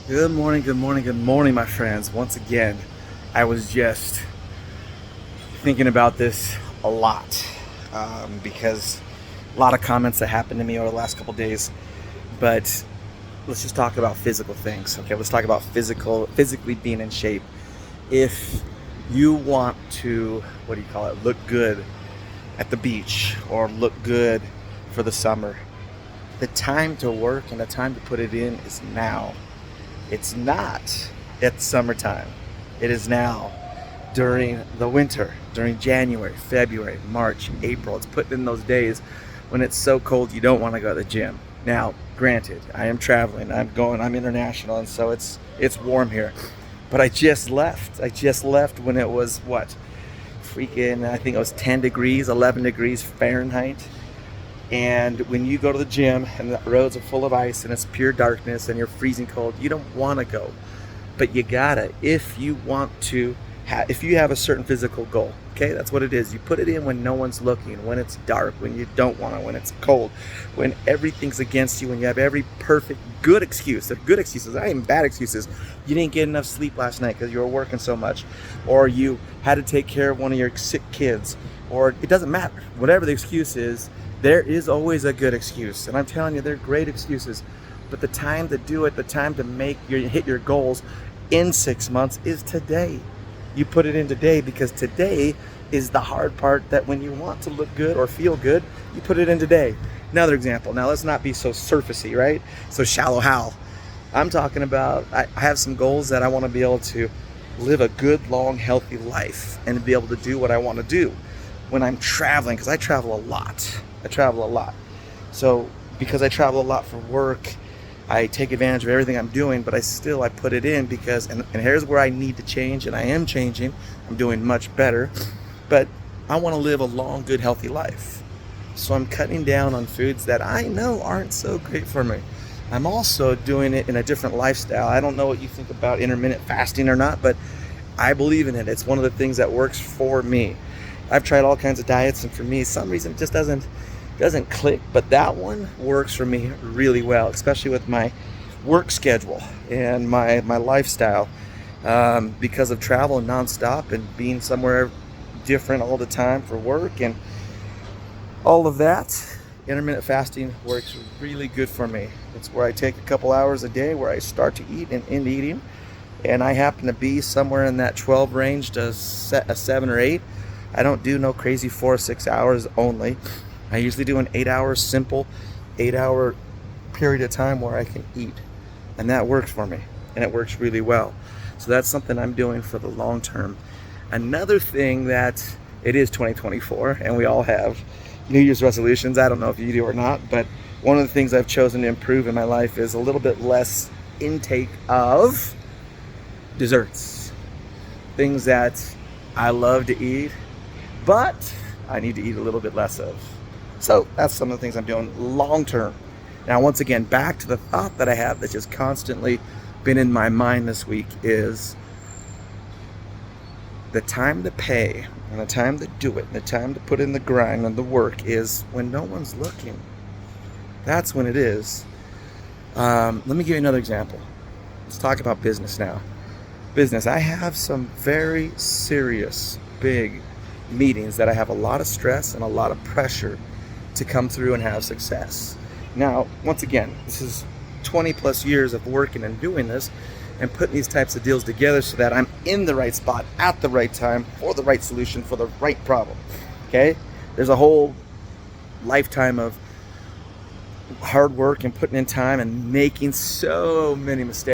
Good morning, good morning, good morning, my friends. Once again, I was just thinking about this a lot because a lot of comments that happened to me over the last couple days. But let's just talk about physical things. Okay, let's talk about physically being in shape. If you want to, what do you call it, look good at the beach or look good for the summer, the time to work and the time to put it in is now. It's not at summertime. It is now during the winter, during January, February, March, April. It's putting in those days when it's so cold you don't want to go to the gym. Now, granted, I am traveling. I'm international, and so it's warm here. But I just left. I just left when it was what? Freaking, I think it was 10 degrees, 11 degrees Fahrenheit. And when you go to the gym and the roads are full of ice and it's pure darkness and you're freezing cold, you don't want to go. But you gotta, if you want to, if you have a certain physical goal, okay, that's what it is. You put it in when no one's looking, when it's dark, when you don't want to, when it's cold, when everything's against you, when you have every perfect good excuse. They're good excuses, not even bad excuses. You didn't get enough sleep last night because you were working so much, or you had to take care of one of your sick kids, or it doesn't matter. Whatever the excuse is, there is always a good excuse. And I'm telling you, they're great excuses. But the time to do it, the time to hit your goals in 6 months is today. You put it in today because today is the hard part, that when you want to look good or feel good, you put it in today. Another example. Now let's not be so surfacey, right? So shallow how. I'm talking about, I have some goals that I want to be able to live a good, long, healthy life and be able to do what I want to do when I'm traveling, because I travel a lot. So because I travel a lot for work, I take advantage of everything I'm doing, but I put it in because, and here's where I need to change, and I am changing. I'm doing much better, but I want to live a long, good, healthy life. So I'm cutting down on foods that I know aren't so great for me. I'm also doing it in a different lifestyle. I don't know what you think about intermittent fasting or not, but I believe in it. It's one of the things that works for me. I've tried all kinds of diets, and for me, some reason it just doesn't click, but that one works for me really well, especially with my work schedule and my lifestyle, because of travel nonstop and being somewhere different all the time for work and all of that. Intermittent fasting works really good for me. It's where I take a couple hours a day where I start to eat and end eating, and I happen to be somewhere in that 12 range to set a 7 or 8. I don't do no crazy 4 or 6 hours only. I usually do an 8-hour simple 8-hour period of time where I can eat, and that works for me, and it works really well. So that's something I'm doing for the long term. Another thing, that it is 2024 and we all have New Year's resolutions. I don't know if you do or not, but one of the things I've chosen to improve in my life is a little bit less intake of desserts, things that I love to eat, but I need to eat a little bit less of. So that's some of the things I'm doing long term. Now, once again, back to the thought that I have that's just constantly been in my mind this week is the time to pay and the time to do it and the time to put in the grind and the work is when no one's looking. That's when it is. Let me give you another example. Let's talk about business now. Business. I have some very serious, big meetings that I have a lot of stress and a lot of pressure to come through and have success. Now, once again, this is 20 plus years of working and doing this and putting these types of deals together so that I'm in the right spot at the right time for the right solution for the right problem. Okay? There's a whole lifetime of hard work and putting in time and making so many mistakes.